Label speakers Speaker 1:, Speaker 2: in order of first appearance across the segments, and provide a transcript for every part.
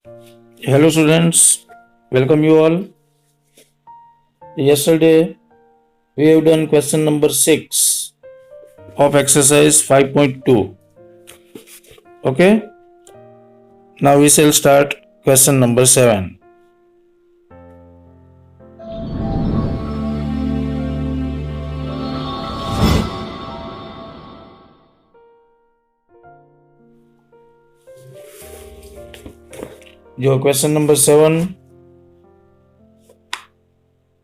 Speaker 1: Hello students, welcome you all. Yesterday we have done question number 6 of exercise 5.2. Okay, now we shall start question number 7. Your question number 7.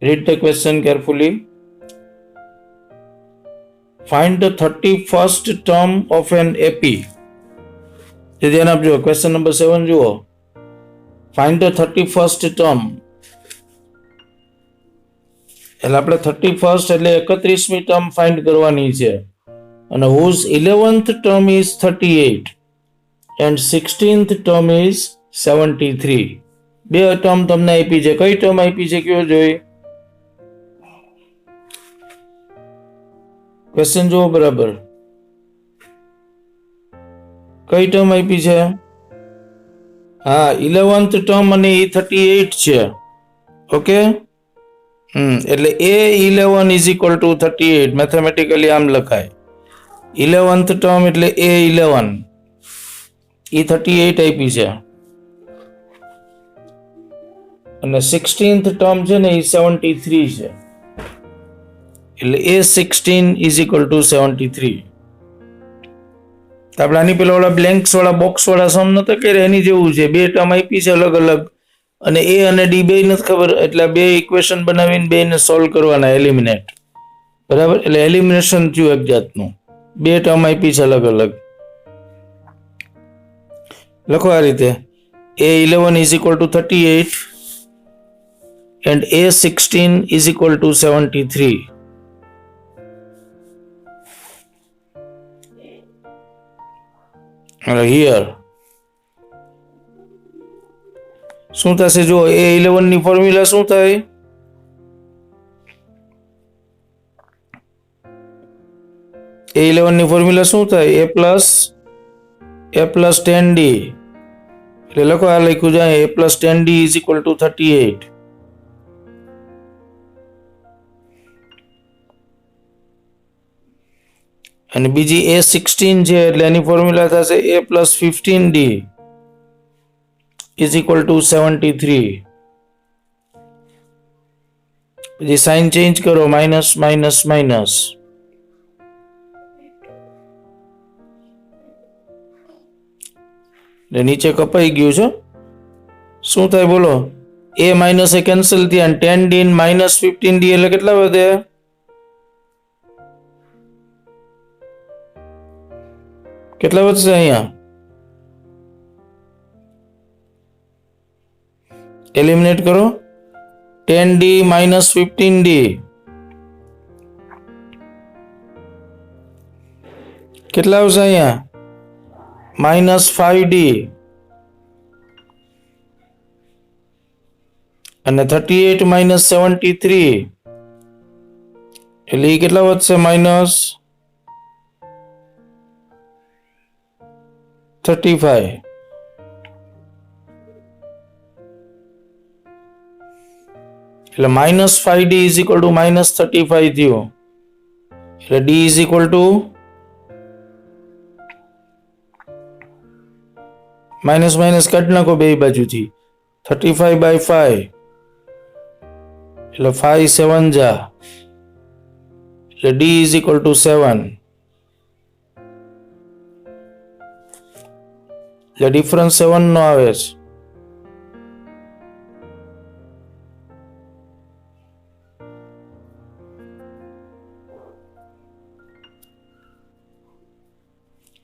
Speaker 1: Read the question carefully. Find the 31st term of an AP. ધ્યાન આપજો. Question number 7 જુઓ. Find the 31st term. એટલે આપણે 31st એટલે 31મી term find કરવાની છે. અને whose 11th term is 38 and 16th term is 73. બે ટર્મ તમને આપી છે. કઈ ટર્મ આપી છે કયો જોઈ. ક્વેશ્ચન જુઓ બરાબર. કઈ ટર્મ આપી છે? હા, 11th ટર્મ અને એ 38 છે. ઓકે, એટલે A11 is equal to 38. Mathematically આમ લખાય. 11th ટર્મ એટલે A11, એ 38 આપી છે. અને 16th ટર્મ છે ને એ 73 છે. એટલે A16 is equal to 73. આપણે આની પેલા ઓલા બ્લેન્ક્સ વાળા બોક્સ વાળા સમ નતા કર્યા એની જેવું છે. બે ટર્મ આપી છે અલગ અલગ અને A અને D બે નથી ખબર, એટલે બે ઇક્વેશન બનાવીને બેને સોલ્વ કરવાના, એલિમિનેટ. બરાબર, એટલે એલિમિનેશન થયું એક જાતનું. બે ટર્મ આપી છે અલગ અલગ. લખો આ રીતે. A11 is equal to 38 and A16 is equal to 73. Here શું થશે જો A11 ની ફોર્મ્યુલા શું થાય? A11 ની ફોર્મ્યુલા શું થાય? A plus 10D. એટલે લખો આ લખ્યું જાય A plus 10D is equal to 38. અને બીજી A16 છે એટલે એની ફોર્મ્યુલા થશે A plus 15D is equal to 73. પછી સાઇન ચેન્જ કરો, માઇનસ માઇનસ માઇનસ. નીચે કપાઈ ગયું છે. શું થાય બોલો? A માઇનસ એ કેન્સલ થયા અને 10D માઇનસ 15D એટલે કેટલા વધે? કેટલા વધશે અહીંયા? એલિમિનેટ કરો. 10D minus 15D કેટલા આવશે અહીંયા? minus 5D અને 38 minus 73 એટલે એ કેટલા વધશે? minus 35. એટલે minus 5D is equal to minus 35 થયો. એટલે D is equal to minus minus કાઢી નાખો બે બાજુથી. 35 by 5 એટલે 5 7 જા એટલે D is equal to 7. એટલે ડિફરન્સ 7 નો આવે છે.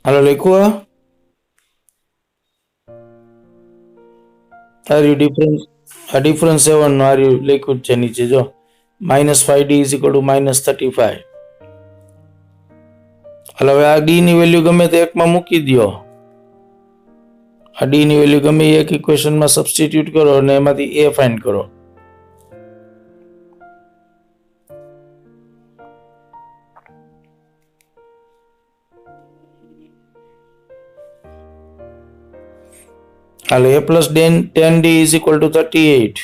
Speaker 1: હાલો લખું આ ડિફરન્સ, આ ડિફરન્સ 7 નો આ લખ્યું છે નીચે જો. minus 5D is equal to minus 35. હાલ હવે આ D ની વેલ્યુ ગમે તે એકમાં મૂકી દો. આ D ની વેલ્યુ ગમે એક ઇક્વેશનમાં સબસ્ટિટ્યુટ કરો અને એમાંથી A ફાઇન્ડ કરો. હાલો a plus 10d is equal to 38.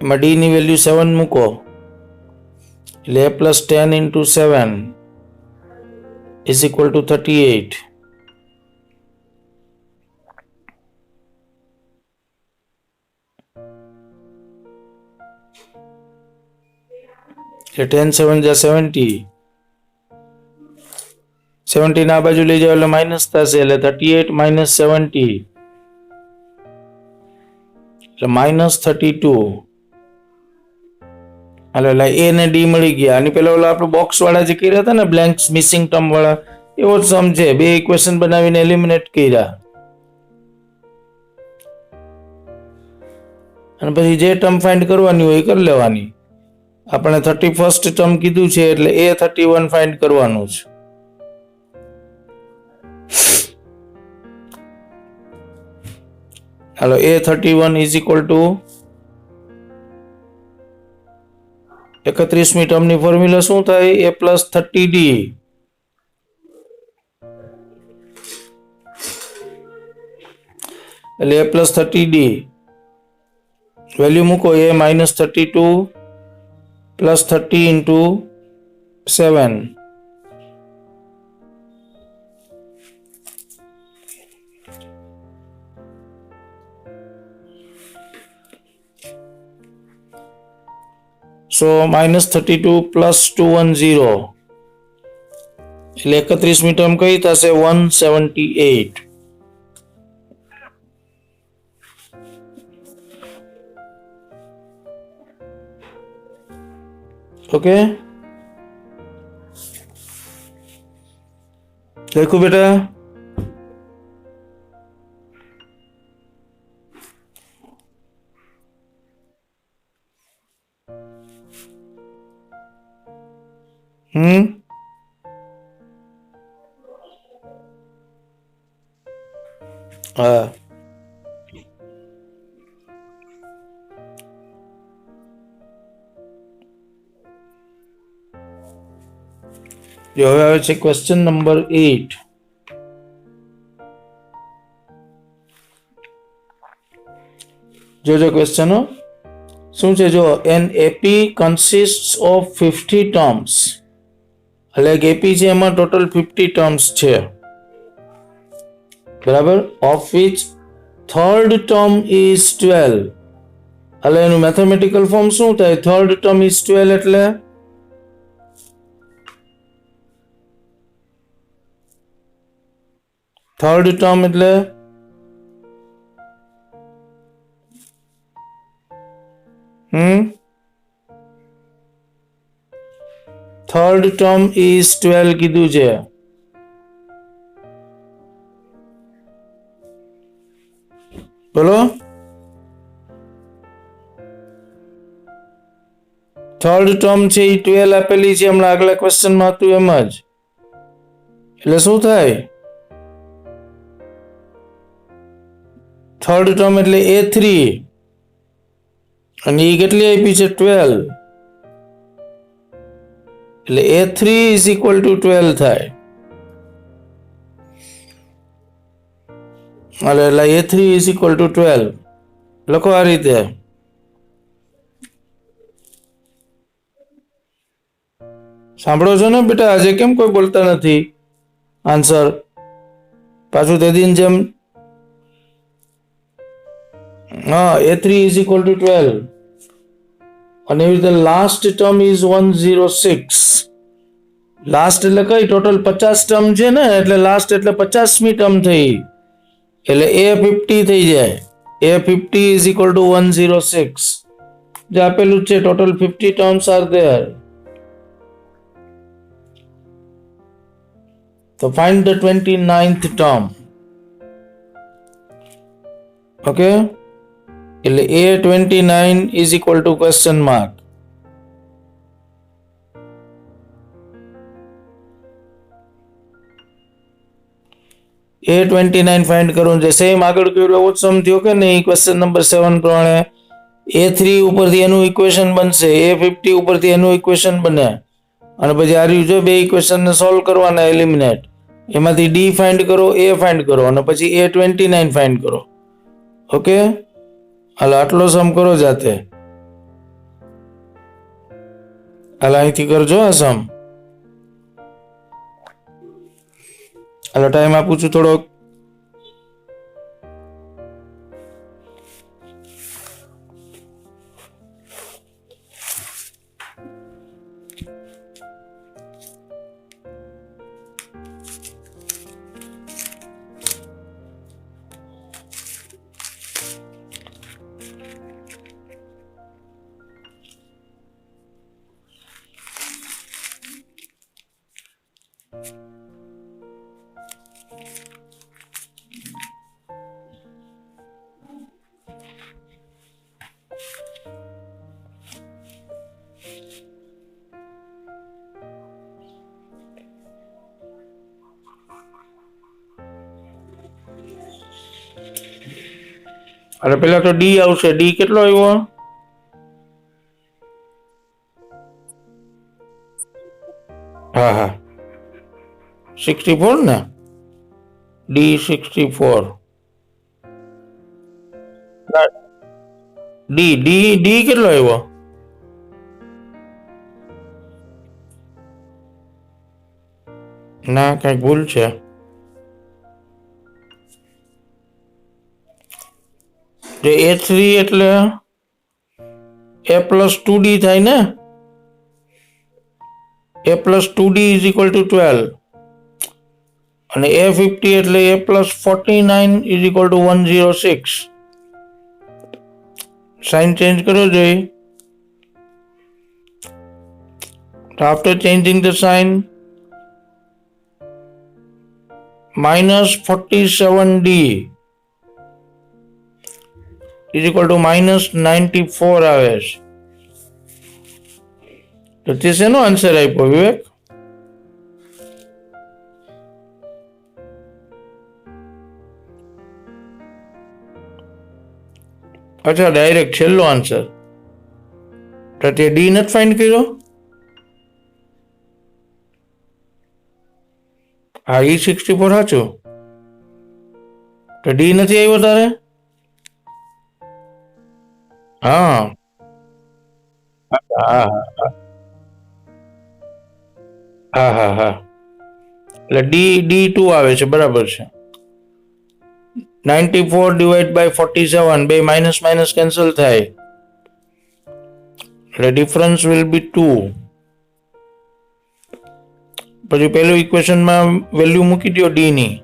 Speaker 1: એમાં d ની વેલ્યુ 7 મૂકો એટલે a plus 10 into 7 is equal to 38. એટલે 10 7 જા 70. 70 ના બાજુ લઈ જાવ એટલે માઇનસ થશે એટલે 38 minus 70 એટલે -32. હાલો એટલે a ને d મળી ગયા. આની પહેલા ઓલા આપણે બોક્સ વાળા જે કર્યા હતા ને બ્લેન્ક્સ મિસિંગ ટર્મ વાળા એવો જ સમ છે. બે ઇક્વેશન બનાવીને એલિમિનેટ કર્યા અને પછી જે ટર્મ ફાઇન્ડ કરવાની હોય એ કરી લેવાની. આપણે 31st ટર્મ કીધું છે એટલે a31 ફાઇન્ડ કરવાનું છે. હાલો a31 is equal to 31મી ટર્મની ફોર્મ્યુલા શું થાય? a plus 30d. એટલે a plus 30d વેલ્યુ મૂકો a minus 32 plus 30 into 7. So minus 32 plus 210 એટલે 31મી ટર્મ કઈ થશે? 178. ઓકે લખું બેટા? હા જો હવે આવે છે ક્વેશ્ચન નંબર 8. જોજો ક્વેશ્ચનો શું છે. જો n AP consist of 50 terms એટલે એક એપી છે એમાં ટોટલ 50 ટર્મ્સ છે બરાબર. Of which third term is 12. એટલે એનું મેથેમેટિકલ ફોર્મ શું થાય? થર્ડ ટર્મ ઇઝ 12 એટલે થર્ડ ટર્મ એટલે થર્ડ ટર્મ ઇઝ 12 કીધું છે. બોલો થર્ડ ટર્મ છે એ 12 આપેલી છે હમણાં આગલા ક્વેશ્ચનમાં હતું એમ જ. એટલે શું થાય? થર્ડ ટર્મ એટલે a3 અને એ કેટલી આપી છે? 12. એટલે a3 is equal to 12 થાય. એટલે a3 is equal to 12 લખો આ રીતે. સાંભળો છો ને બેટા? આજે કેમ કોઈ બોલતા નથી આન્સર? પાછું તે દિન જેમ હા a3 is equal to 12 અને એવી રીતે લાસ્ટ ટર્મ ઇઝ 106. લાસ્ટ એટલે કઈ? ટોટલ 50 ટર્મ છે ને એટલે લાસ્ટ એટલે 50મી ટર્મ થઈ એટલે a50 થઈ જાય. a50 is equal to 106 જે આપેલું છે. Total 50 terms are there. તો find the 29th term. Okay એટલે a29 is equal to question mark. a29 find કરવું છે. સેમ આગળ કયો એવો જ સમ થયો કે નહીં? ક્વેશ્ચન નંબર 7 પ્રમાણે a3 ઉપરથી એનું ઇક્વેશન બનશે, a50 ઉપરથી એનું ઇક્વેશન બને અને પછી આ રહ્યું જો બે ઇક્વેશનને સોલ્વ કરવાના એલિમિનેટ, એમાંથી ડી ફાઇન્ડ કરો, એ ફાઇન્ડ કરો અને પછી A29 ફાઇન્ડ કરો. ઓકે, હાલ આટલો સમ કરો જાતે. હાલ અહીંથી કરજો આ સમ. હાલો ટાઈમ આપું છું થોડોક. અરે પેલા તો ડી આવશે. ડી કેટલો આવ્યો? હા હા 64 ને, ડી 64. ડી ડી ડી કેટલો આવ્યો? ના કઈક ભૂલ છે. A3 એટલે A+2D થાય ને. A+2D is equal to 12 અને A50 એટલે A+49 is equal to 106. Sign change કરો જોઈએ. After changing the sign, -47D is equal to -94 આવે છે. તો તે શેનો આન્સર આપ્યો વિવેક? અચ્છા, ડાયરેક્ટ છેલ્લો આન્સર. તો તે ડી નથી ફાઇન્ડ કર્યો? હા, E64 સાચું. તો ડી નથી આવ્યો તારે? હા હા હા હા હા, એટલે D2 આવે છે, બરાબર છે. 94 ડિવાઈડ બાય 47, બે માઇનસ માઇનસ કેન્સલ થાય એટલે ડિફરન્સ વિલ બી 2. પછી પેલું ઇક્વેશનમાં વેલ્યુ મૂકી દો ડી ની.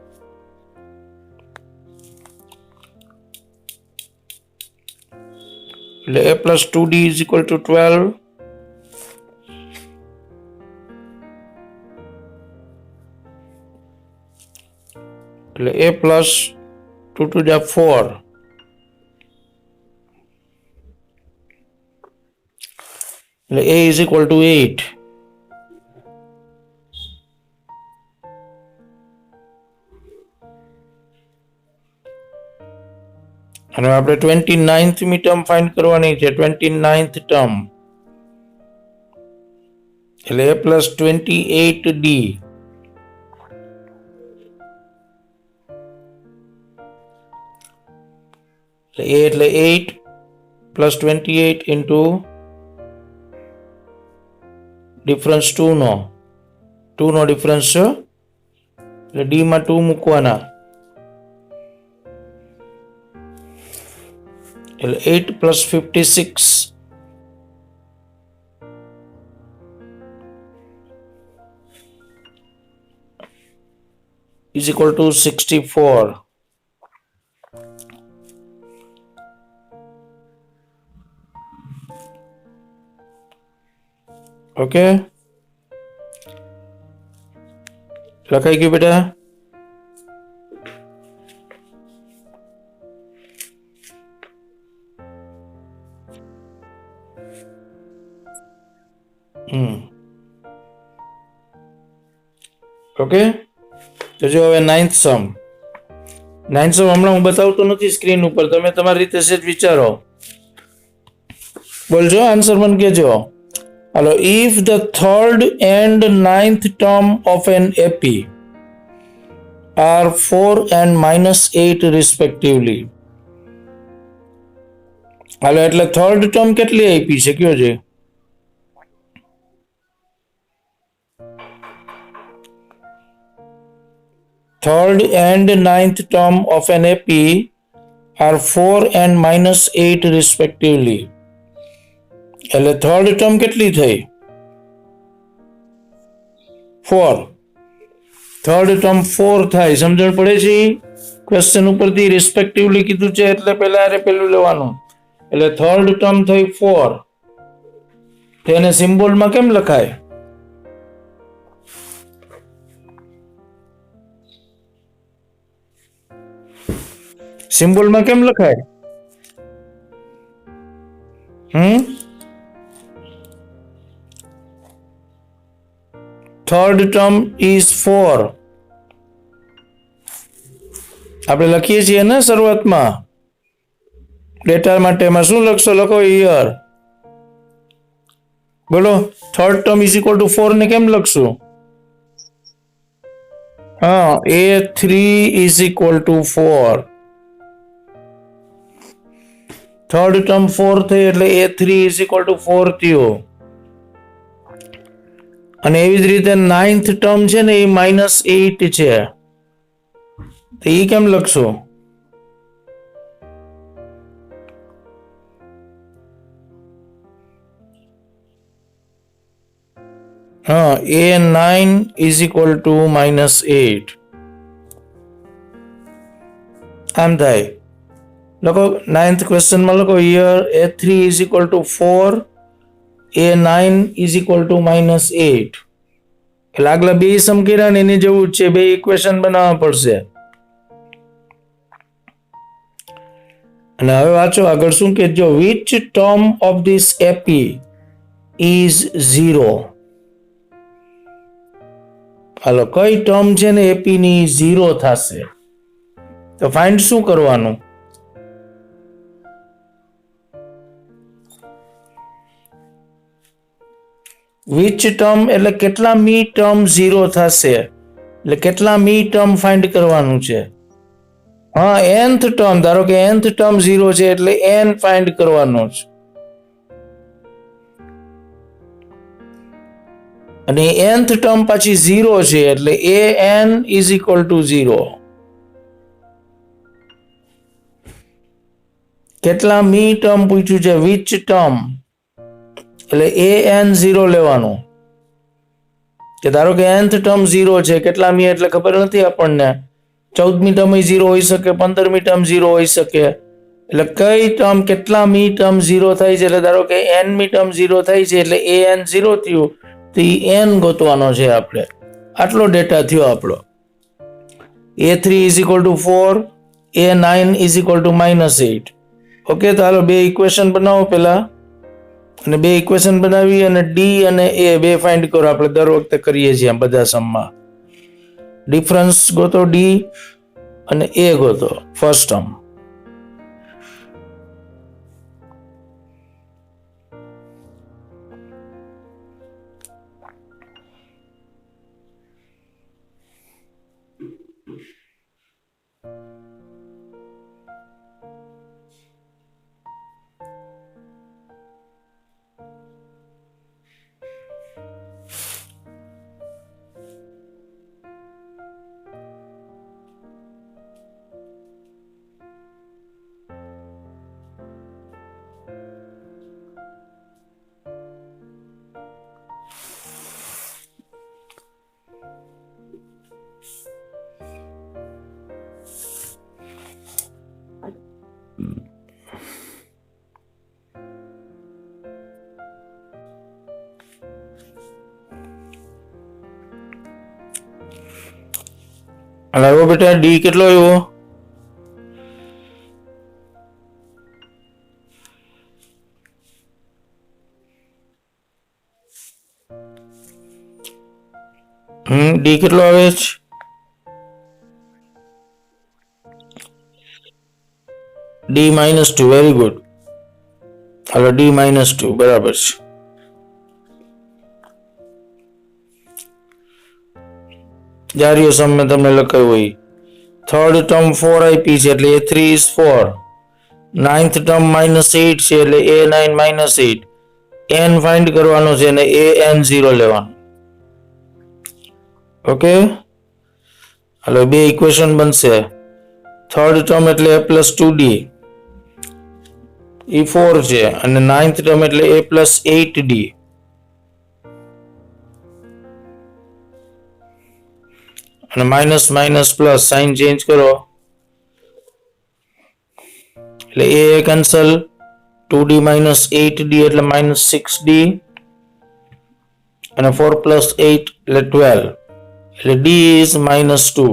Speaker 1: એટલે A+2D is equal to 12. એટલે A+2 to the 4. એટલે A is equal to 8. અને આપણે 29મી ટર્મ ફાઇન્ડ કરવાની છે. 29th ટર્મ એટલે A+28D. A એટલે 8 + 28 ઇન્ટુ ડિફરન્સ 2 નો ડિફરન્સ છે એટલે ડી માં 2 મૂકવાના એટલે 8 + 56 is equal to 64. ઓકે, લખાઈ ગયું બેટા? ઓકે, તો જો હવે 9th સમ હમણાં હું બતાવતો નથી સ્ક્રીન ઉપર, તમે તમારી રીતે સેજ વિચારો. બોલજો, આન્સર મને કહેજો. Hello, if the third and ninth term of an AP are 4 and -8 respectively. હાલો એટલે થર્ડ ટર્મ કેટલી આપી છે કયો છે? Third and ninth term of an AP are 4 and -8 respectively. એટલે થર્ડ ટર્મ કેટલી થઈ? 4. થર્ડ ટર્મ 4 થાય. સમજણ પડે છે? ક્વેશ્ચન ઉપરથી રિસ્પેક્ટિવલી કીધું છે એટલે પહેલા પેલું લેવાનું. એટલે થર્ડ ટર્મ થઈ 4. તેને સિમ્બોલમાં કેમ લખાય? સિમ્બોલમાં કેમ લખાય? Third term is 4. આપણે લખીએ છીએ ને શરૂઆતમાં ડેટા માટેમાં શું લખશો? લખો હિયર. બોલો, third term is equal two 4 ને કેમ લખશું? હા, A3 is equal two 4. Third term 4 થઈ એટલે A3 ઇઝ ઇક્વલ ટુ 4 થયો. અને એવી જ રીતે નાઇન્થ ટર્મ છે ને એ -8 છે, તો એ કેમ લખશો? હા, A9 ઇઝ ઇક્વલ ટુ -8. આમ થાય. લખો નાઇન્થ ક્વેશ્ચનમાં લખો here A3 is equal two 4, A9 is equal two -8. એટલે આગલા બે સમ કર્યા ને એની જેવું જ છે, બે ઇક્વેશન બનાવવા પડશે. અને હવે વાંચો આગળ શું કે જો which term of this AP is 0. હાલો, કઈ ટર્મ છે ને AP ની 0 થશે? તો ફાઇન્ડ શું કરવાનું? which term એટલે કેટલા મી ટર્મ 0 થશે, એટલે કેટલા મી ટર્મ ફાઇન્ડ કરવાનું છે. હા, nth ટર્મ. ધારો કે nth ટર્મ 0 છે એટલે n ફાઇન્ડ કરવાનો છે. અને nth ટર્મ પાછી 0 છે એટલે an ઇઝ ઇક્વલ ટુ 0. કેટલા મી ટર્મ પૂછ્યું છે, which ટર્મ, એટલે an 0 લેવાનું. કે ધારો કે nth ટર્મ 0 છે, કેટલા મી એટલે ખબર નથી આપણને. 14મી ટર્મ 0 હોઈ શકે, 15મી ટર્મ 0 હોઈ શકે. એટલે કઈ ટર્મ કેટલા મી ટર્મ 0 થાય છે, એટલે ધારો કે n મી ટર્મ 0 થાય છે એટલે an 0 થયું, તો એ n ગોતવાનો છે આપણે. આટલો ડેટા થયો આપણો. A3 is equal two 4, A9 is equal two -8. Okay, તો હાલો બે ઇક્વેશન બનાવો પેલા, અને બે ઇક્વેશન બનાવી અને ડી અને એ બે ફાઇન્ડ કરો. આપણે દર વખતે કરીએ છીએ બધા સમમાં. ડિફરન્સ ગોતો, ડી અને એ ગોતો ફર્સ્ટ ટર્મ. અને આવ્યો બેટા ડી કેટલો આવ્યો? ડી કેટલો આવે છે? ડી -2. Very good. હાલો, ડી -2 બરાબર છે. જારીઓ સમ મેં તમને લખાયું હોય. થર્ડ ટર્મ 4 આપી છે એટલે A3 is 4. નાઇન્થ ટર્મ -8 છે એટલે A9 -8. n ફાઇન્ડ કરવાનો છે અને an0 લેવાનો. ઓકે, હાલો બે ઇક્વેશન બનશે. થર્ડ ટર્મ એટલે a + 2d એ 4 છે અને નાઇન્થ ટર્મ એટલે a + 8d. અને minus minus plus sign change કરો એટલે a કેન્સલ, 2d - 8d એટલે -6d અને 4 + 8 એટલે 12 એટલે d is -2.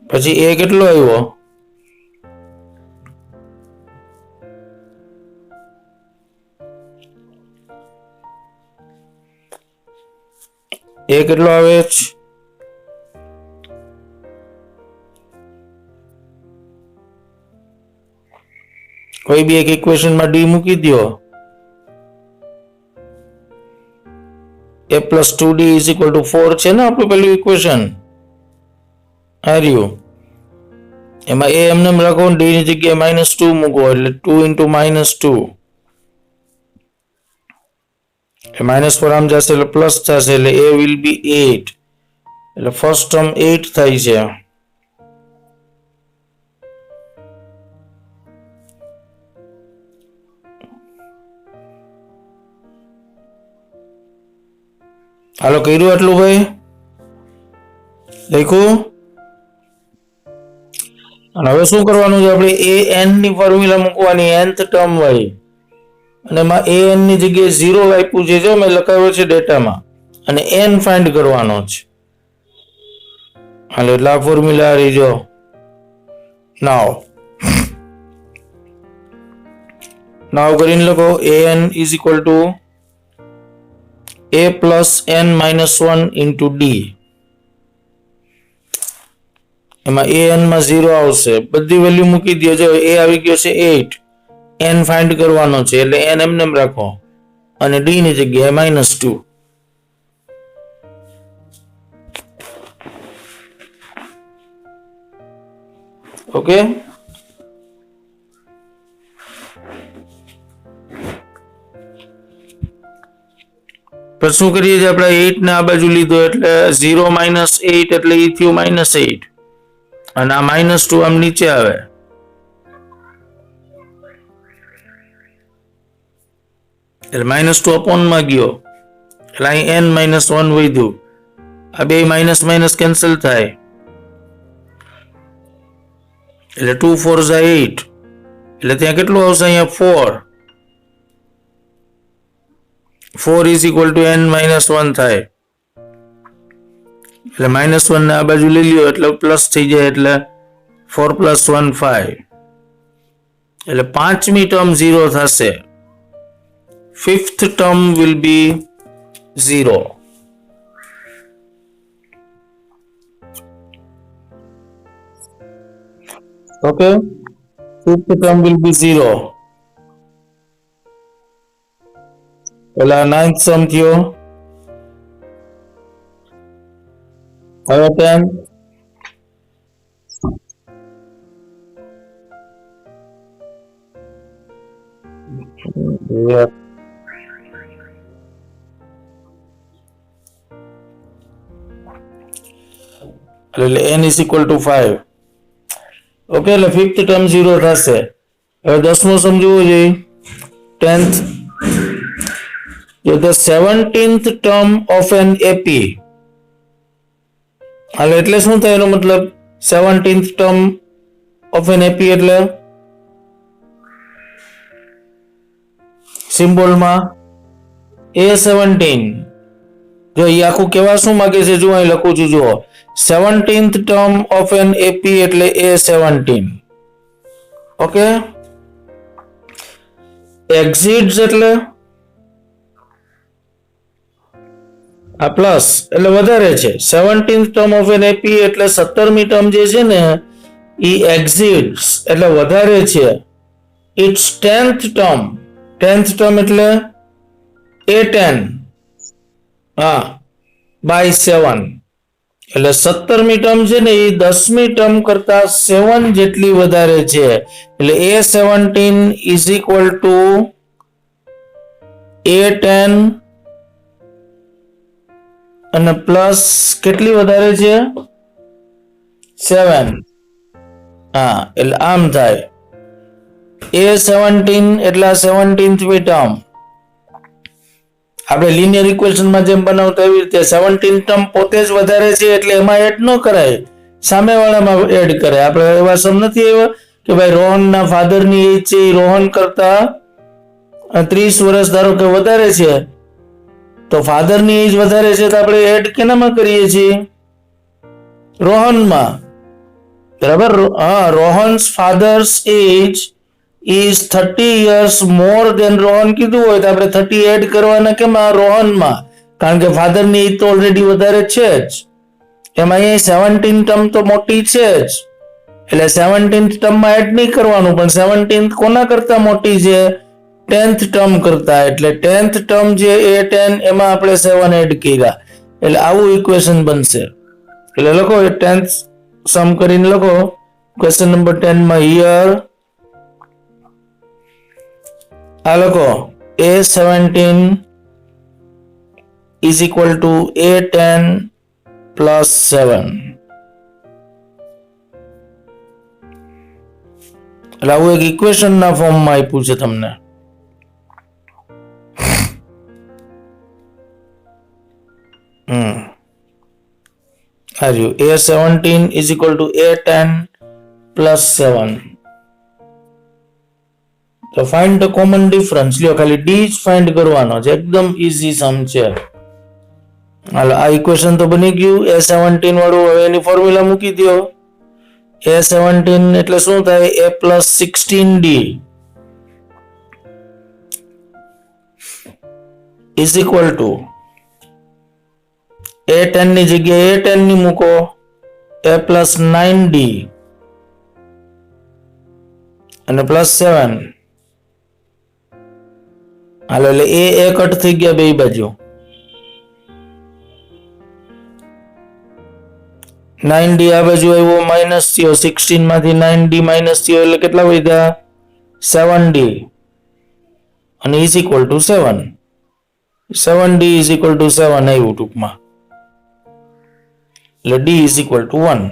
Speaker 1: પછી a કેટલો આવ્યો? a કેટલો આવે છે? કોઈ બી એક ઇક્વેશન માં d મૂકી દો. a + 2d = 4 છે ને આપણું પેલું ઇક્વેશન આ રહ્યું. એમાં a એમને એમ રાખો, d ની જગ્યાએ -2 મૂકો એટલે 2 × -2 -4 આમ જશે એટલે પ્લસ થશે એટલે a will be 8 એટલે ફર્સ્ટ ટર્મ 8 થાય છે. હાલો કર્યું આટલું ભાઈ? દેખું. અને હવે શું કરવાનું છે? આપણે an ની ફોર્મ્યુલા મૂકવાની nth ટર્મ વાળી, અને એમાં an ની જગ્યાએ 0 આપ્યું છે, જો મેં લખાવ્યો છે ડેટામાં, અને n ફાઇન્ડ કરવાનો છે. હાલો એટલે આ ફોર્મ્યુલા રહી જો. નાવ કરીને લખો an = a + n - 1 × d. એમાં an માં 0 આવશે, બધી વેલ્યુ મૂકી દો. જો a આવી ગયો છે 8, n ફાઇન્ડ કરવાનો છે એટલે n એમને એમ રાખો અને d ની જગ્યાએ -2. ઓકે, પછી શું કરીએ છીએ? આપણે 8 ને આ બાજુ લીધો એટલે 0 - 8 એટલે e થયું -8 અને આ -2 આમ નીચે આવે એટલે -2 અપોન માં ગયો એટલે અહીં n - 1 વધ્યું. આ બે માઇનસ માઇનસ કેન્સલ થાય એટલે 2 4 8 એટલે ત્યાં કેટલું આવશે? અહીંયા 4. 4 is equal to n minus 1 થાય એટલે -1 ને આ બાજુ લઈ લ્યો એટલે પ્લસ થઈ જાય એટલે 4 + 1 5 એટલે પાંચમી ટર્મ 0 થશે. Fifth term will be 0. Okay, fifth term will be 0. પેલા ninth sum થયો હવે 10 એટલે n is equal to 5. Okay, એટલે ફિફ્થ ટર્મ 0 થશે. હવે 10મો સમજવું જોઈએ. 10th, the 17th term of an AP. હાલ એટલે શું થાય એનો મતલબ? 17th term of an AP એટલે સિમ્બોલમાં A17. જો એ આખું કેવા શું માંગે છે જો અહીં લખું છું, જુઓ 17th term of an AP એટલે A17. ઓકે, exceeds એટલે આ પ્લસ એટલે વધારે છે. 17th term of an AP એટલે 17મી ટર્મ જે છે ને એ exceeds એટલે વધારે છે its 10th term. 10th term એટલે A10. હા બાય 7 એટલે 17મી ટર્મ છે ને એ 10મી ટર્મ કરતા 7 જેટલી વધારે છે એટલે A17 is equal two A10 અને પ્લસ કેટલી વધારે છે 7 હા એટલે આમ થાય A17 એટલે 17મી ટર્મ આપણે લિનિયર ઇક્વેશનમાં જેમ બનાવતા એવી રીતે 17 ટર્મ પોતે જ વધારે છે એટલે એમાં એડ ન કરાય સામેવાળામાં એડ કરે આપણે એવા સમ નથી આવ્યા કે ભાઈ રોહનના ફાધરની એજ છે એ રોહન કરતા 30 વર્ષ ધારો કે વધારે છે તો ફાધરની એજ વધારે છે તો આપણે એડ કેનામાં કરીએ છીએ રોહનમાં બરાબર હા Rohan's father's age is 30 years more than Rohan કીધું હોય તો આપણે 30 એડ કરવાના કેમાં રોહનમાં કારણ કે ફાધરની એજ તો ઓલરેડી વધારે છે જ એમાં અહીં 17 ટર્મ તો મોટી છે જ એટલે 17th ટર્મમાં એડ નહીં કરવાનું પણ 17th કોના કરતા મોટી છે 10th ટર્મ કરતા એટલે 10th ટર્મ જે A10 એમાં આપણે 7 એડ કર્યા એટલે આવું ઇક્વેશન બનશે એટલે લખો 10th સમ કરીને લખો ક્વેશ્ચન નંબર 10 માં હિયર આ લખો A17 is equal to A10 plus 7 એટલે આવું એક ઇક્વેશન ના ફોર્મમાં આપ્યું છે તમને આ રહ્યું A17 is equal to A10 plus 7 તો ફાઇન્ડ ધ કોમન ડિફરન્સ લ્યો ખાલી ડી જ ફાઇન્ડ કરવાનો છે એકદમ ઈઝી સમ છે હાલો આ ઇક્વેશન તો બની ગયું A17 વાળું હવે એની ફોર્મ્યુલા મૂકી દો A17 એટલે શું થાય A plus 16D is equal to A10 ની જગ્યાએ A10 ની મૂકો A plus 9D અને પ્લસ 7 હાલો એટલે એ કટ થઈ ગયા બે બાજુ 9D આ બાજુ આવ્યો માઇનસ થયો 16 માંથી 9D માઇનસ થયો એટલે કેટલા વધ્યા 7D અને is equal two 7 7D is equal two 7 આવ્યું ટૂંકમાં એટલે D ઇઝ ઇક્વલ ટુ 1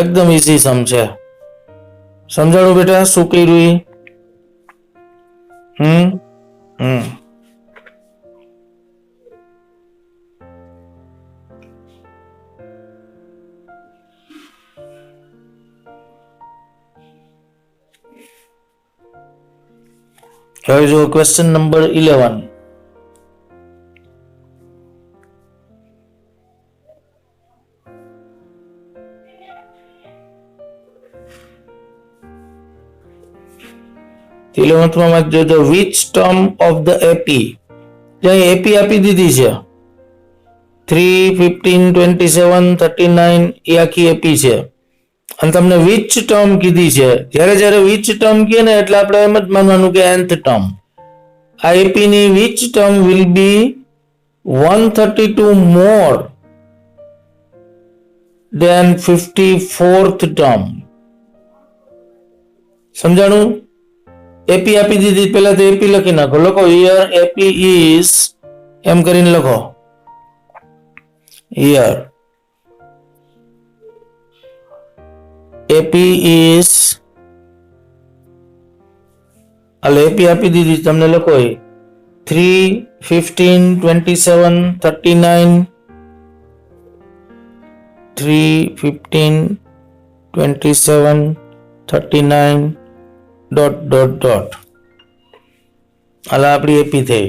Speaker 1: એકદમ ઈઝી સમ છે સમજાણું બેટા શું કર્યું હવે જો ક્વેશ્ચન નંબર 11 11th માં જોજો which term of the AP જ્યાં AP આપી દીધી છે 3 15 27 39 એ આખી AP છે અને તમને which term કીધી છે જ્યારે which term કહે ને એટલે આપણે એમ જ માનવાનું કે nth term આ AP ની which term will be 132 more than 54th term સમજાણું AP આપી દીધી પહેલા તો AP લખી નાખો લખો here AP is એમ કરીને લખો here AP is હાલ AP આપી દીધી તમને લખો 3 15 27 39 3 15 27 39 ડોટ ડોટ ડોટ હાલ આપણી એપી થઈ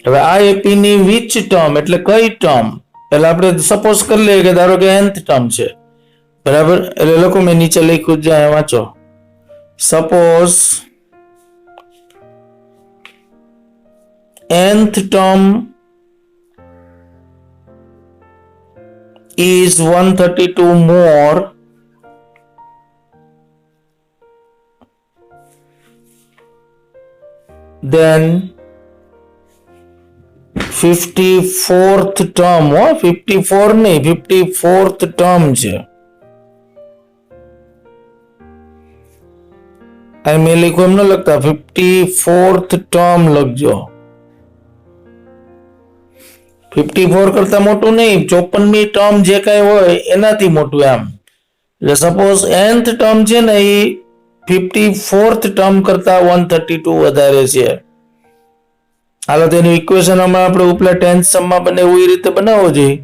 Speaker 1: હવે આ એપી ની વિચ ટર્મ એટલે કઈ ટર્મ એટલે આપણે સપોઝ કરી લઈએ કે ધારો કે nth ટર્મ છે બરાબર એટલે લોકો મેં નીચે લખ્યું જાય વાંચો suppose nth term is 132 more then 54th term, 54 नहीं 54th term છે. આ મેં લખ્યું એમ ન લખતા, 54th term લખજો. 54 કરતા મોટું નહીં, 54મી ટર્મ જે કઈ હોય એનાથી મોટું એમ. એટલે સપોઝ nth ટર્મ છે ને એ 54th ટર્મ કરતા 132 વધારે છે. હાલો તેનું ઇક્વેશન આપણે ઉપલા 10th સમમાં બને એવું એ રીતે બનાવવો જોઈએ.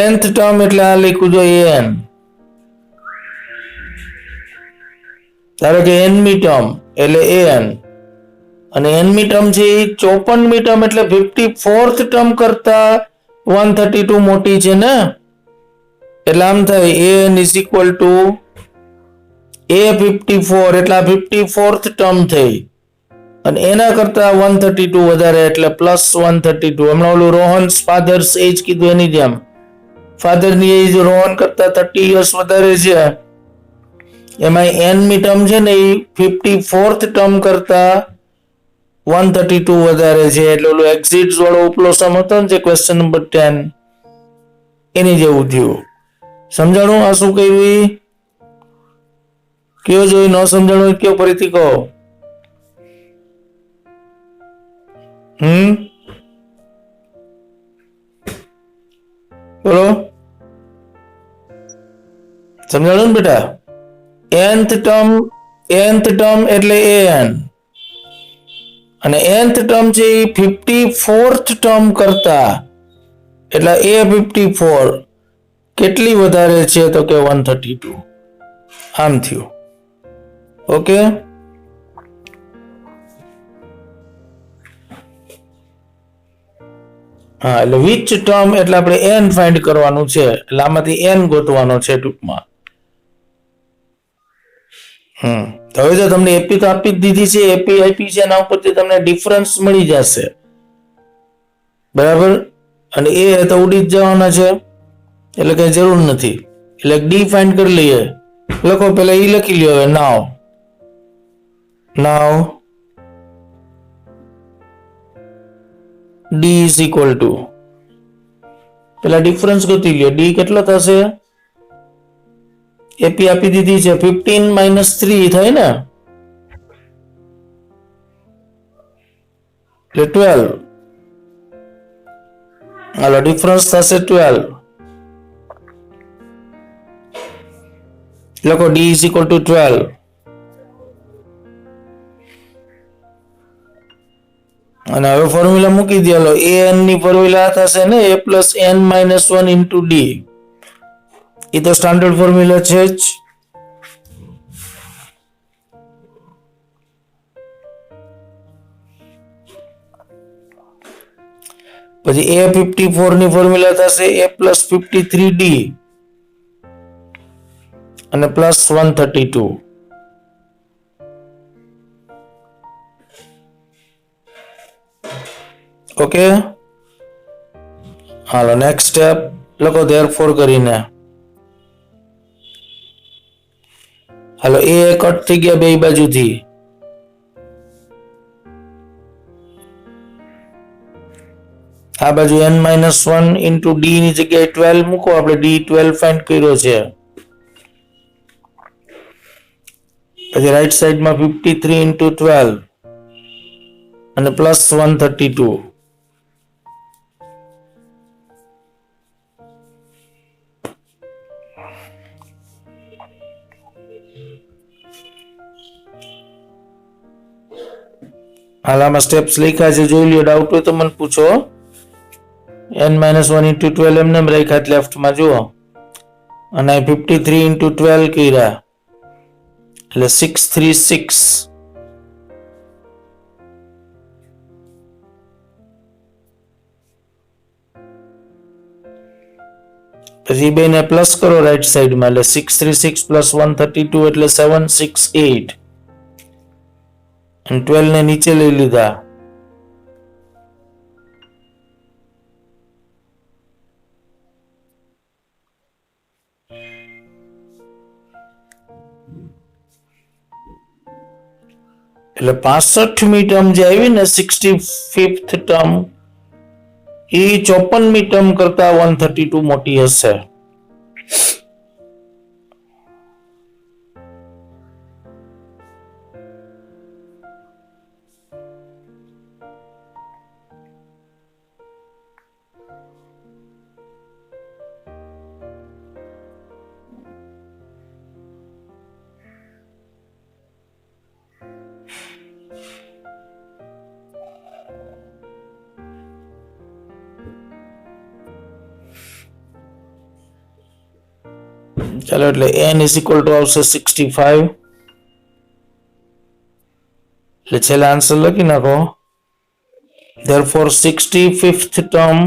Speaker 1: nth ટર્મ એટલે આ લખ્યું જોઈએ n. ધારો કે nમી ટર્મ એટલે an અને nમી ટર્મ છે એ 54મી ટર્મ એટલે 54th ટર્મ કરતા 132 મોટી છે ને, એટલે આમ થાય an is equal to a54 એટલે આ 54th ટર્મ થઈ અને એના કરતા 132 વધારે એટલે પ્લસ 132. હમણાં ઓલું રોહન્સ ફાધર્સ એજ કીધું એની જેમ ફાધરની એજ રોહન કરતા 30 years વધારે છે. એમાં nમી ટર્મ છે ને એ 54th ટર્મ કરતા 132 વધારે છે. એટલે ઓલું એક્ઝિટ્સ વાળો ઉપલો સમ હતો ને જે ક્વેશ્ચન નંબર 10 એની જેવું થયું. સમજાણું આ શું કહ્યું? કયો જોઈ, ન સમજાણું કયો ફરીથી કહો. બોલો, સમજાણું ને બેટા? nth ટર્મ એટલે an અને nth ટર્મ છે એ 54th ટર્મ કરતા એટલે a54 કેટલી વધારે છે તો કે 132. આમ થયું. ઓકે, હા, એટલે વિચ ટર્મ એટલે આપણે n ફાઇન્ડ કરવાનું છે, એટલે આમાંથી n ગોતવાનો છે ટૂંકમાં. હવે જો તમને એપી તો આપી જ દીધી છે, એપી આપી છે, એના ઉપરથી તમને ડિફરન્સ મળી જશે, બરાબર. અને એ તો ઉડી જ જવાના છે એટલે કઈ જરૂર નથી. એટલે ડી ફાઇન્ડ કરી લઈએ. લખો, પેલા ઈ લખી લ્યો. હવે નાવ ડી ઇઝ ઇક્વલ ટુ, પેલા ડિફરન્સ ગોતી લ્યો. ડી કેટલો થશે? એપી આપી દીધી છે, 15 - 3 થાય ને, એટલે 12. હાલો, ડિફરન્સ થશે 12. લખો ડી ઇઝ ઇક્વલ ટુ 12. અને હવે ફોર્મ્યુલા મૂકી દો. an ની ફોર્મ્યુલા થશે ને a plus n minus 1 into D. એ તો સ્ટાન્ડર્ડ ફોર્મ્યુલા છે જ. પછી a54 ની ફોર્મ્યુલા થશે a પ્લસ 53d અને પ્લસ 132. ઓકે, હાલો નેક્સ્ટ સ્ટેપ લખો ધેરફોર કરીને. હાલો, એ કટ થઈ ગયા બે બાજુથી. આ બાજુ n-1 ઇન્ટુ ડી ની જગ્યાએ 12 મૂકો. આપણે ડી 12 ફાઇન્ડ કર્યો છે. પછી રાઈટ સાઈડમાં 53 ઇન્ટુ 12 અને પ્લસ 132. હાલ આમાં સ્ટેપ્સ લખ્યા છે, જોઈ લ્યો. ડાઉટ હોય તો મને પૂછો. n-1 ઇન્ટુ 12 એમને રાખ્યા લેફ્ટમાં જુઓ, અને 53 ઇન્ટુ 12 કર્યા એટલે 636. પછી બેને પ્લસ કરો રાઈટ સાઈડમાં એટલે 636 પ્લસ 132 એટલે 768 અને 12 ને નીચે લઈ લીધા. એટલે 65મી ટર્મ જે આવી ને 65th ટર્મ એ 54મી ટર્મ કરતા 132 મોટી હશે. ચાલો એટલે n ઇઝ ઇક્વલ ટુ આવશે 65. એટલે છેલ્લા આન્સર લખી નાખો. therefore 65th term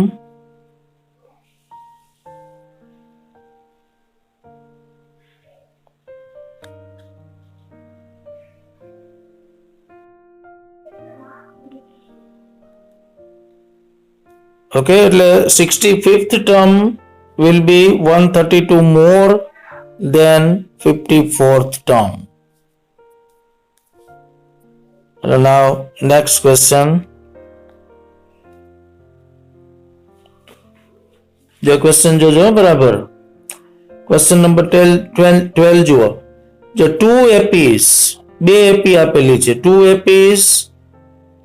Speaker 1: okay એટલે 65th term will be 132 more than 54th term. Now next question. जो क्वेश्चन जो बराबर क्वेश्चन नंबर 12 જુઓ. जो 2 APs બે AP આપેલી છે. 2 APs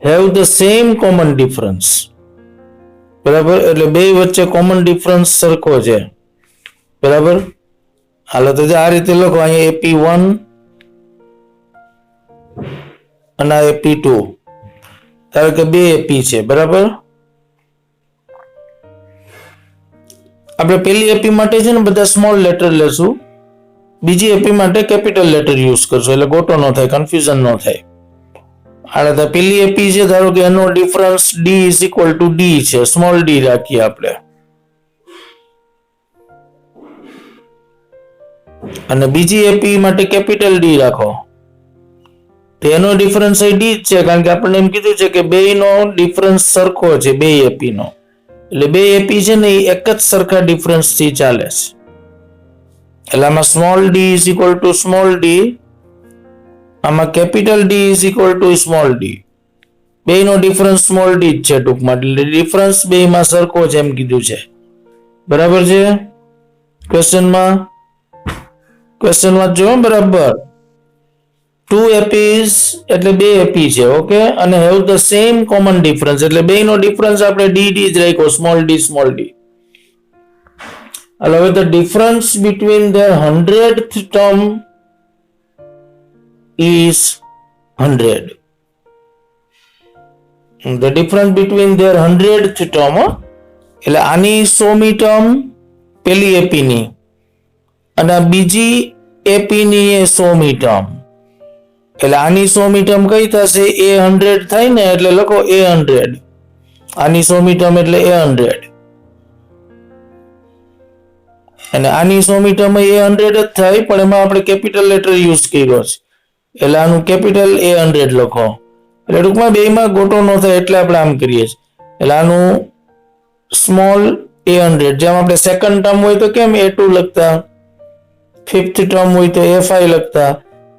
Speaker 1: have the same common difference. બરાબર એટલે બે વચ્ચે કોમન ડિફરન્સ સરખો છે. બરાબર હાલો તો આ રીતે લખો. અહીંયા AP1 અને AP2 ધારો કે બે AP છે. બરાબર આપણે પહેલી AP માટે છે ને બધા સ્મોલ લેટર લેશું, બીજી AP માટે કેપિટલ લેટર યુઝ કરશું એટલે ગોટો ન થાય, કન્ફ્યુઝન ન થાય. આ પેલી AP છે ધારો કે એનો difference D is equal two D છે, સ્મોલ d રાખીએ આપણે, અને બીજી AP માટે કેપિટલ D રાખો. તો એનો ડિફરન્સ એ D જ છે કારણ કે આપણને એમ કીધું છે કે બેયનો ડિફરન્સ સરખો છે બે AP નો. એટલે બે AP છે ને એ એક જ સરખા ડિફરન્સ થી ચાલે છે. એટલે આમાં small d is equal to small d, આમાં capital D is equal to small d. બેયનો ડિફરન્સ સ્મોલ d જ છે ટૂંકમાં. એટલે ડિફરન્સ બેયમાં સરખો છે એમ કીધું છે. બરાબર છે. ક્વેશ્ચનમાં જો બરાબર 2 APs એટલે બે AP છે. ઓકે અને have the same common difference એટલે બેયનો ડિફરન્સ આપણે d જ રાખ્યો, સ્મોલ d. હવે the difference between their 100th term is 100. The difference between their 100th term એટલે આની 100મી ટર્મ પેલી AP ની અને બીજી AP ની એ 100મી ટર્મ. એટલે આની 100મી ટર્મ કઈ થશે? A100 થાય ને એટલે લખો A100. આની 100મી ટર્મ એટલે A100 અને આની 100મી ટર્મ A100 જ થાય પણ એમાં આપણે કેપિટલ લેટર યુઝ કર્યો છે એટલે આનું કેપિટલ A100 લખો. એટલે ટૂંકમાં બેયમાં ગોટો ન થાય એટલે આપણે આમ કરીએ છીએ. એટલે આનું સ્મોલ A100. જેમ આપણે સેકન્ડ ટર્મ હોય તો કેમ A2 લખતા, ફિફ્થ ટર્મ હોય તો A5 લખતા,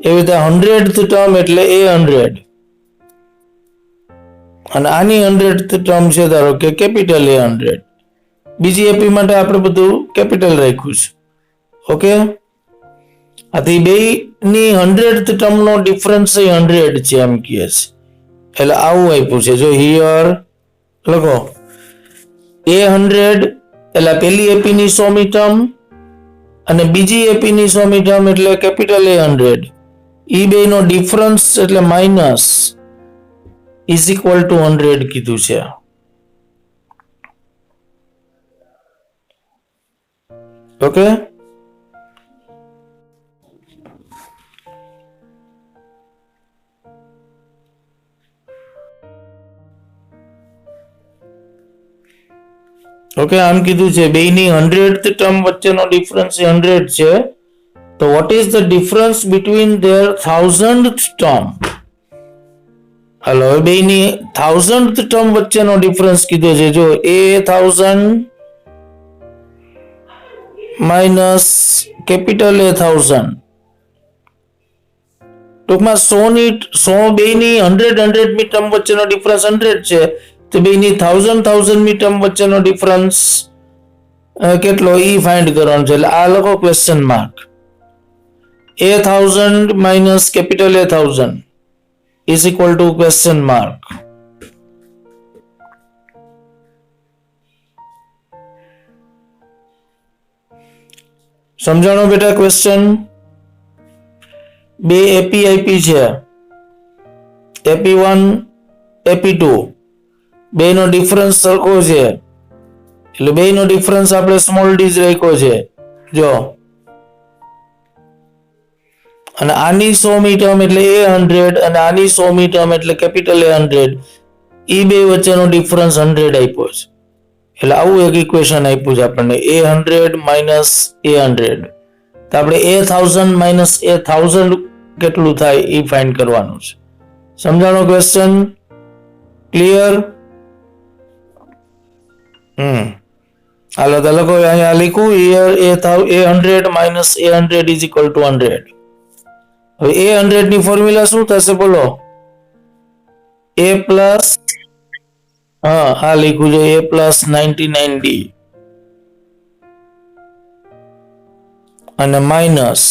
Speaker 1: એવી રીતે 100th ટર્મ એટલે A100 અને આની 100th ટર્મ છે ધારો કે કેપિટલ A100. બીજી AP માટે આપણે બધું કેપિટલ રાખ્યું છે. ઓકે આથી બે ની 100th ટર્મ નો ડિફરન્સ 100 છે એમ કહે છે. એટલે આવું આપ્યું છે. જો હિયર લખો A100 એટલે પેલી AP ની 100મી ટર્મ અને બીજી AP ની 100મી ટર્મ એટલે કેપિટલ A100. ઈ બે નો ડિફરન્સ એટલે માઇનસ ઇઝ ઇક્વલ ટુ 100 કીધું છે. ઓકે ઓકે આમ કીધું છે બેયની 100th ટર્મ વચ્ચેનો ડિફરન્સ 100 છે. તો what is the difference between there 1000th term? હાલો બેયની 1000th ટર્મ વચ્ચેનો ડિફરન્સ કીધો છે. જો A1000 માઇનસ કેપિટલ A1000 ટૂંકમાં 100 બેની 100 મી ટર્મ વચ્ચેનો ડિફરન્સ 100 છે, તો બેની 1000 મી ટર્મ વચ્ચેનો ડિફરન્સ કેટલો ઈ ફાઇન્ડ કરવાનો છે. એટલે આ લખો question mark. A1000 minus capital A1000 is equal to question mark. સમજાણો બેટા ક્વેશ્ચન? બે એપી આઈપી છે, AP1 AP2, બેનો ડિફરન્સ સરખો છે, એટલે બેનો ડિફરન્સ આપણે સ્મોલ ડી જ રાખ્યો છે. જો અને આની 100 મી ટર્મ એટલે A100 અને આની 100 મી ટર્મ એટલે કેપિટલ A100, ઈ બે વચ્ચેનો ડિફરન્સ 100 આપ્યો છે. એટલે આવું એક ઇક્વેશન આપ્યું છે આપણને, A100 minus A100. તો આપણે A1000 minus A1000 કેટલું થાય એ ફાઇન્ડ કરવાનું છે. સમજાણો ક્વેશ્ચન? ક્લિયર? હાલો તો લખો, અહીંયા લખ્યું A100 minus A100 is equal to 100. હવે A100 ની ફોર્મ્યુલા શું થશે બોલો? A પ્લસ આ લખ્યું છે A પ્લસ 99D અને માઇનસ,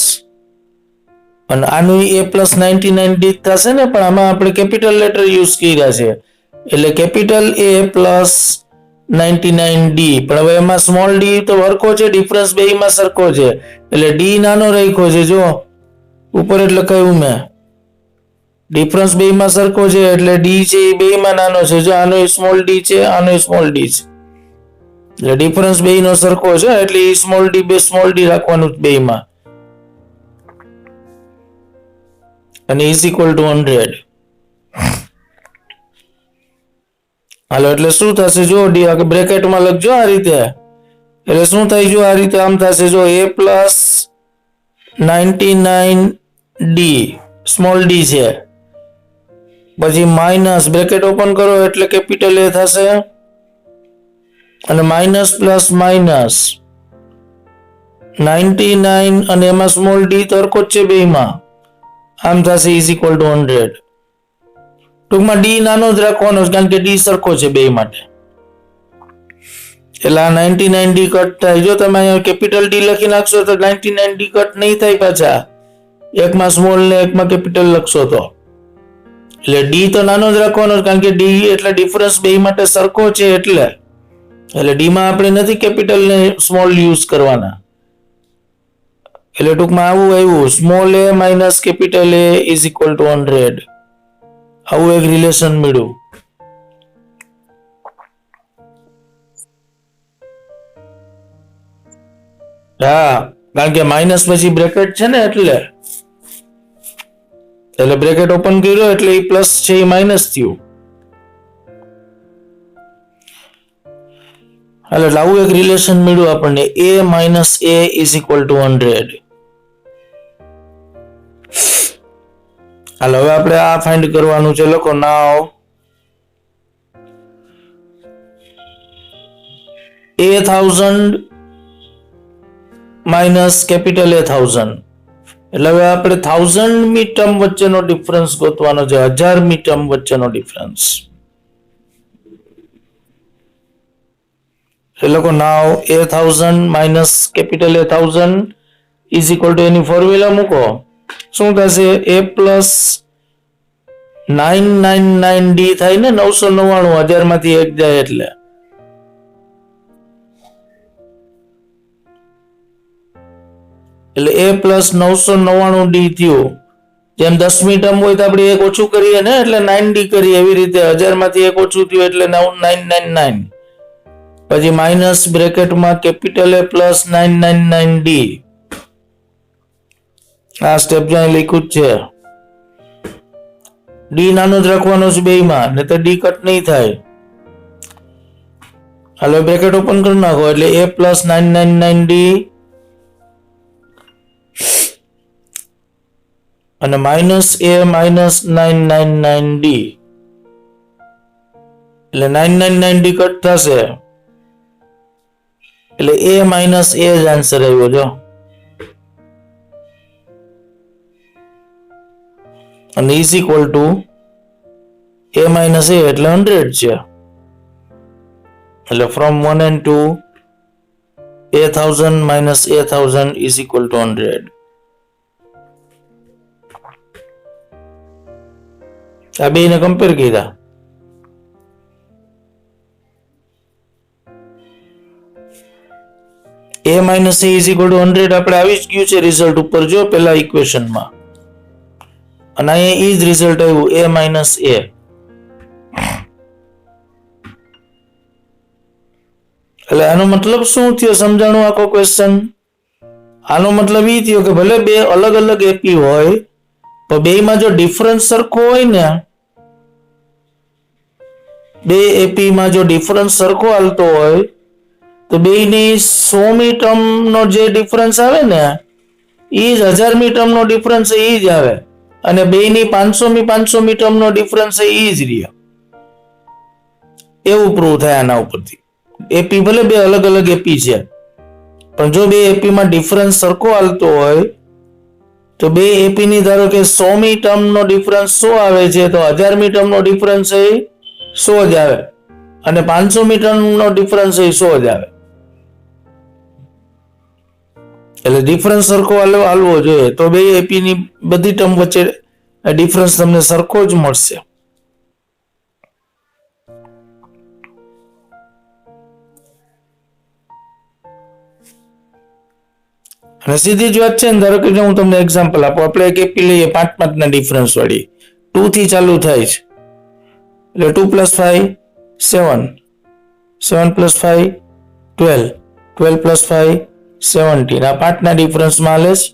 Speaker 1: અને આનું A પ્લસ 99D થશે ને, પણ આમાં આપણે કેપિટલ લેટર યુઝ કર્યા છે એટલે કેપિટલ A પ્લસ 99D. પણ હવે એમાં સ્મોલ ડી તો સરખો છે, ડિફરન્સ બેમાં સરખો છે એટલે ડી નાનો રાખ્યો છે. જો ઉપર એટલે કહ્યું મેં, ડિફરન્સ બેમાં સરખો છે એટલે ડી છે એ બેમાં નાનો છે. જો આનો સ્મોલ ડી છે, આનો સ્મોલ ડી છે, એટલે ડિફરન્સ બેનો સરખો છે એટલે એ સ્મોલ ડી રાખવાનું બેમાં, અને ઇઝ ઇક્વલ ટુ 100. હાલો એટલે શું થશે? જો ડી બ્રેકેટમાં લખજો આ રીતે, એટલે શું થાય? જો આ રીતે આમ થશે. જો A plus 99D small D છે, પછી માઇનસ બ્રેકેટ ઓપન કરો એટલે કેપિટલ A થશે, અને માઇનસ પ્લસ માઇનસ 99 અને એમાં સ્મોલ ડી તરકો જ છે બેમાં, આમ થશે ઇઝ ઇક્વલ ટુ 100. ટૂંકમાં ડી નાનો જ રાખવાનો છે કારણ કે ડી સરખો છે બે માટે, એટલે આ 99D કટ થાય. જો તમે અહીંયા કેપિટલ ડી લખી નાખશો તો 99D કટ નહીં થાય પાછા, એકમાં સ્મોલ ને એકમાં કેપિટલ લખશો તો. એટલે ડી તો નાનો જ રાખવાનો કારણ કે ડી એટલે ડિફરન્સ બે માટે સરખો છે, એટલે ડી માં આપણે નથી કેપિટલ ને સ્મોલ યુઝ કરવાના. એટલે ટૂંકમાં આવું આવ્યું, small a minus capital A is equal two 100. આવું એક રિલેશન મળ્યું. હા, કારણ કે માઇનસ પછી બ્રેકેટ છે ને, એટલે બ્રેકેટ ઓપન કર્યો એટલે એ પ્લસ છે એ માઇનસ થયું. એટલે આવું એક રિલેશન મળ્યું આપણને, A minus A is equal two 100. હાલો હવે આપણે આ ફાઇન્ડ કરવાનું છે. લખો નાવ A1000 માઇનસ કેપિટલ A1000, એટલે હવે આપણે 1000 મી ટર્મ વચ્ચેનો ડિફરન્સ ગોતવાનો છે, 1000 મી ટર્મ વચ્ચેનો ડિફરન્સ. એટલે લખો નાવ A1000 minus capital A1000 is equal two any formula મૂકો. શું થશે? A પ્લસ 999D થાય ને, 999, 1000 માંથી 1 જાય એટલે A પ્લસ 999D થયું. જેમ 10મી ટર્મ હોય તો આપણે એક ઓછું કરીએ ને, એટલે 9D કરીએ, એવી રીતે 1000 માંથી એક ઓછું થયું એટલે 999. પછી માઇનસ બ્રેકેટમાં કેપિટલ A પ્લસ 999D. આ સ્ટેપ જ્યાં લખ્યું જ છે, ડી નાનો જ રાખવાનો છે બેમાં, ને તો ડી કટ નહીં થાય. હાલો બ્રેકેટ ઓપન કરી નાખો એટલે A પ્લસ 999D અને માઇનસ A માઇનસ 999D, એટલે 999D કટ થશે એટલે A માઇનસ A જ આન્સર આવ્યો. જો અને is equal two a minus a એટલે 100 છે. એટલે from 1 and 2 a1000 minus a1000 is equal to 100. આ બેને કમ્પેર કર્યા. a minus a is equal to 100 આપણે આવી જ ગયું છે રિઝલ્ટ ઉપર જો પેલા ઇક્વેશનમાં, અને અહીંયા ઈ જ રિઝલ્ટ આવ્યું a minus a. એટલે આનો મતલબ શું થયો સમજાણું આખો ક્વેશ્ચન? આનો મતલબ એ થયો કે ભલે બે અલગ અલગ એપી હોય પણ બેમાં જો ડિફરન્સ સરખો હોય ને, બે એપી માં જો ડિફરન્સ સરખો હાલતો હોય તો બેની 100મી ટર્મ નો જે ડિફરન્સ આવે ને એ જ 1000મી ટર્મ નો ડિફરન્સ એ જ આવે, અને બેની 500મી ટર્મ નો ડિફરન્સ એ જ રહે. એવું પ્રૂવ થાય આના ઉપરથી. એપી ભલે બે અલગ અલગ એપી છે પણ જો બે એપી માં ડિફરન્સ સરખો હાલતો હોય તો બે એપી ની ધારો કે 100મી ટર્મ નો ડિફરન્સ 100 આવે છે તો 1000મી ટર્મ નો ડિફરન્સ એ 100 જ આવે, અને 500મી ટર્મ નો ડિફરન્સ એ 100 જ આવે. એટલે ડિફરન્સ સરખો હાલવો જોઈએ તો બે એપી ની બધી ટર્મ વચ્ચે ડિફરન્સ તમને સરખો જ મળશે. અને સીધી જ વાત છે ને, ધારો કે હું તમને એક્ઝામ્પલ આપું, આપણે એક એપી લઈએ 5 ના ડિફરન્સ વાળી, 2 થી ચાલુ થાય છે એટલે 2 + 5 7, 7 + 5 12, 12 + 5 17. આ 5 ના ડિફરન્સ માં હાલે છે.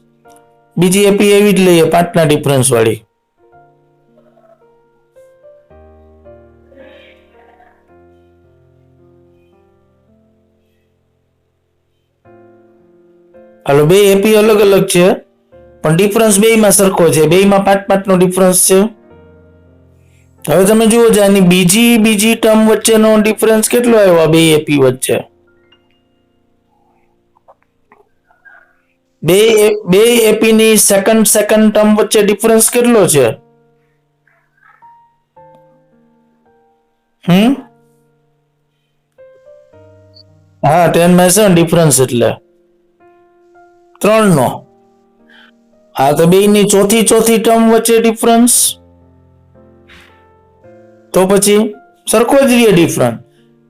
Speaker 1: બીજી એપી એવી જ લઈએ 5 ના ડિફરન્સ વાળી, હાલો બે એપી અલગ અલગ છે પણ ડિફરન્સ બેયમાં સરખો છે, બેયમાં 5 નો ડિફરન્સ છે. હવે તમે જુઓ છે આની બીજી ટર્મ વચ્ચેનો ડિફરન્સ કેટલો આવ્યો બે એપી વચ્ચે? બે એપી ની સેકન્ડ ટર્મ વચ્ચે ડિફરન્સ કેટલો છે? હા 10/7 ડિફરન્સ એટલે 3 નો. હા તો બે ની ચોથી ટર્મ વચ્ચે ડિફરન્સ તો પછી સરખો જ રહે ડિફરન્સ,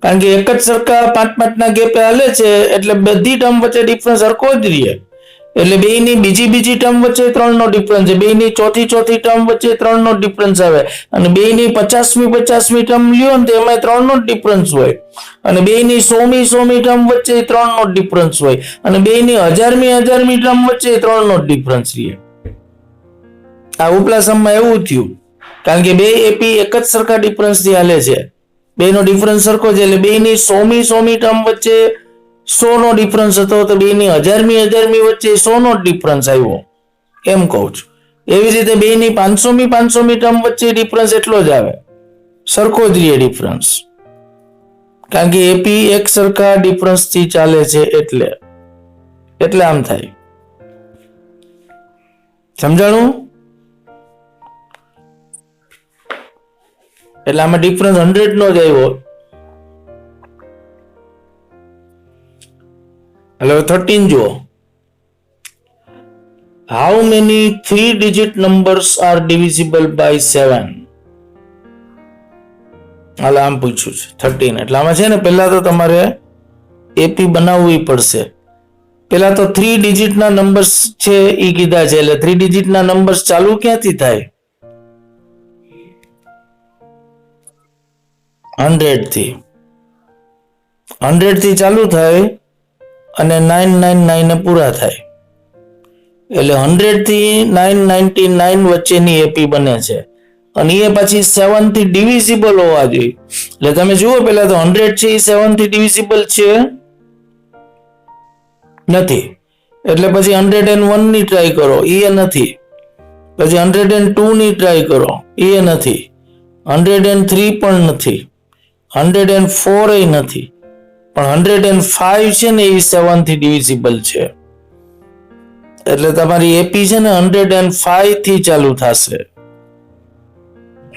Speaker 1: કારણ કે એક જ સરખા 5 ના ગેપે હાલે છે એટલે બધી ટર્મ વચ્ચે ડિફરન્સ સરખો જ રહે. એટલે બે ની બીજી ટર્મ વચ્ચે 3 નો ડિફરન્સ છે, બે ની ચોથી ટર્મ વચ્ચે 3 નો ડિફરન્સ આવે, અને બે ની 50મી ટર્મ લ્યો ને તો એમાં 3 નો ડિફરન્સ હોય, અને બે ની 100મી ટર્મ વચ્ચે 3 નો ડિફરન્સ હોય, અને બે ની 1000મી ટર્મ વચ્ચે 3 નો ડિફરન્સ રહે. આ ઉપલા સમમાં એવું થયું કારણ કે બે એપી એક જ સરખા ડિફરન્સ થી હાલે છે, બે નો ડિફરન્સ સરખો છે, એટલે બે ની 100મી ટર્મ વચ્ચે 100 નો ડિફરન્સ હતો તો બે ની 1000મી વચ્ચે 100 નો ડિફરન્સ આવ્યો, એમ કહું છું. એવી રીતે બે ની 500મી ટર્મ વચ્ચે ડિફરન્સ એટલો જ આવે, સરખો જ રહે ડિફરન્સ, કારણ કે એપી એક સરખા ડિફરન્સ થી ચાલે છે એટલે આમ થાય. સમજાણું? એટલે આમાં ડિફરન્સ 100 નો જ આવ્યો. હવે 13 જુઓ. How many 3-digit numbers are divisible by 7? હાલ આમ પૂછ્યું છે 13. એટલે આમાં છે ને પહેલા તો તમારે એપી બનાવવી પડશે. પેલા તો 3 ડિજિટ ના નંબર્સ છે એ કીધા છે, એટલે 3 ડિજિટ ના નંબર્સ ચાલુ ક્યાંથી થાય? 100 થી. 100 થી ચાલુ થાય અને 999 પૂરા થાય, એટલે 100 થી 999 વચ્ચેની એપી બને છે, અને એ પછી 7 થી ડિવિઝિબલ હોવા જોઈએ. એટલે તમે જુઓ પેલા તો 100 છે એ 7 થી ડિવિઝિબલ છે નથી, એટલે પછી 101 ની ટ્રાય કરો, એ નથી. પછી 102 ની ટ્રાય કરો, એ નથી. 103 પણ નથી, 104 એ નથી, પણ 105 છે ને એ 7 થી ડિવિઝિબલ છે. એટલે તમારી એપી છે ને 105 થી ચાલુ થશે.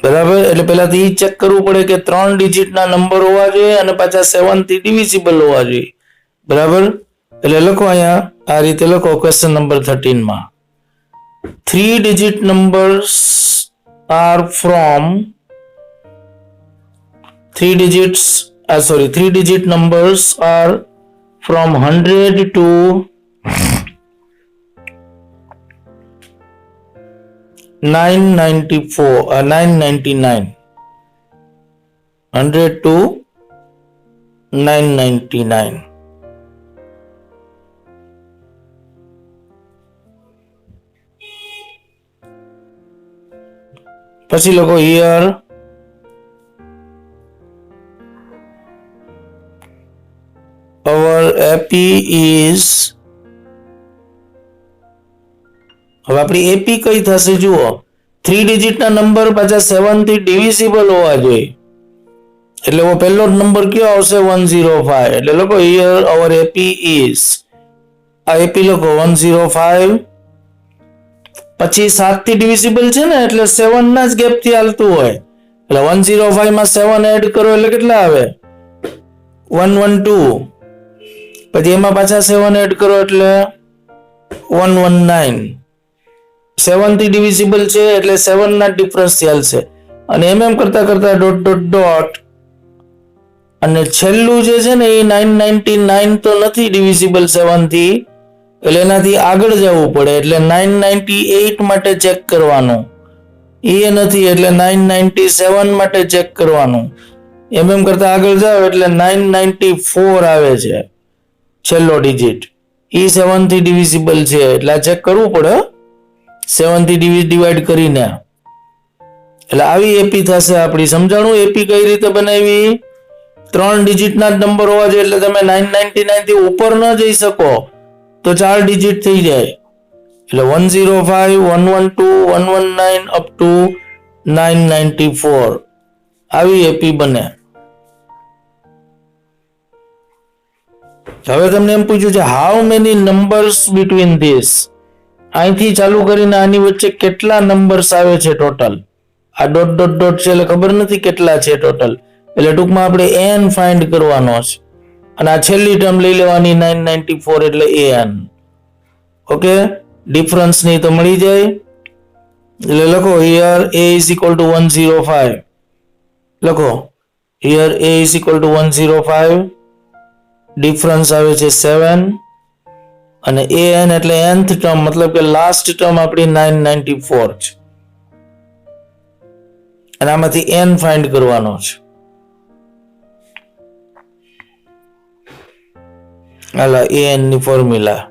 Speaker 1: બરાબર. એટલે પહેલાથી ઈ ચેક કરવું પડે કે 3 ડિજિટના નંબર હોવા જોઈએ અને પાછા 7 થી ડિવિઝિબલ હોવા જોઈએ. બરાબર. એટલે લખો અહીંયા આ રીતે લખો ક્વેશ્ચન નંબર 13 માં 3 digit numbers are from 3 digit numbers are from 100 to 999. 100 to 999. પછી લખો here our AP is, હવે આપણી AP કઈ થશે જુઓ 3 ડિજિટના નંબર પાછા 7 થી ડિવિઝિબલ હોવા જોઈએ એટલે वो પહેલો જ નંબર કયો આવશે 105 એટલે લખો here our AP is આ AP લખો 105 પછી 7 થી ડિવિઝિબલ છે ને એટલે 7 ના જ ગેપ થી હાલતું હોય એટલે 105 માં 7 એડ કરો એટલે કેટલા આવે 112 પછી એમાં પાછા 7 એડ કરો એટલે 119 7 થી ડિવિઝિબલ છે એટલે 7 ના ડિફરન્સ થી હાલશે અને એમ કરતા કરતા ડોટ ડોટ ડોટ અને છેલ્લું જે છે ને એ 999 તો નથી ડિવિઝિબલ 7 થી એટલે એનાથી આગળ જવું પડે એટલે 998 માટે ચેક કરવાનું એ નથી એટલે 997 માટે ચેક કરવાનું એમ કરતા આગળ જાવ એટલે 994 આવે છે છેલ્લો ડિજિટ એ 7 થી ડિવિઝિબલ છે એટલે આ ચેક કરવું પડે 7 થી ડિવાઈડ કરીને એટલે આવી એપી થશે આપણી સમજાણું એપી કઈ રીતે બનાવી 3 ડિજિટના જ નંબર હોવા જોઈએ એટલે તમે 999 થી ઉપર ન જઈ શકો તો 4 ડિજિટ થઈ જાય એટલે 105 112 119 અપ ટુ 994 આવી એપી બને હવે તમને એમ પૂછ્યું છે how many numbers between this અહીંથી ચાલુ કરીને આની વચ્ચે કેટલા નંબર્સ આવે છે ટોટલ આ ડોટ ડોટ ડોટ છે એટલે ખબર નથી કેટલા છે ટોટલ એટલે ટૂંકમાં આપણે n ફાઇન્ડ કરવાનો છે અને આ છેલ્લી ટર્મ લઈ લેવાની 994 એટલે an ઓકે ડિફરન્સ ની તો મળી જાય એટલે લખો here a is equal to 105 લખો here a is equal to 105 difference આવે છે 7 અને an એટલે nth ટર્મ મતલબ કે લાસ્ટ ટર્મ આપણી 994 છે અને આમાંથી n ફાઇન્ડ કરવાનો છે હાલો an ની formula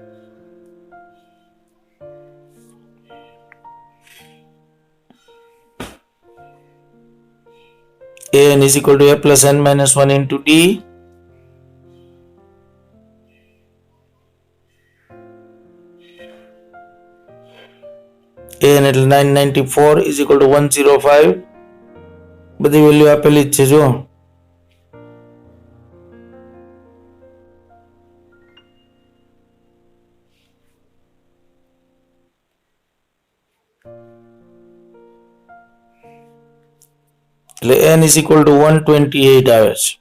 Speaker 1: an is equal to a plus n minus 1 into d an એટલે 994 is equal to 105 બધી વેલ્યુ આપેલી જ છે જો એટલે n is equal to 128 આવે છે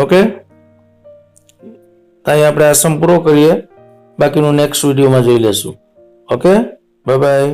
Speaker 1: ઓકે અહીં આપણે આ સમ પૂરો કરીએ બાકીનું નેક્સ્ટ વિડીયોમાં જોઈ લેશું ઓકે બાય બાય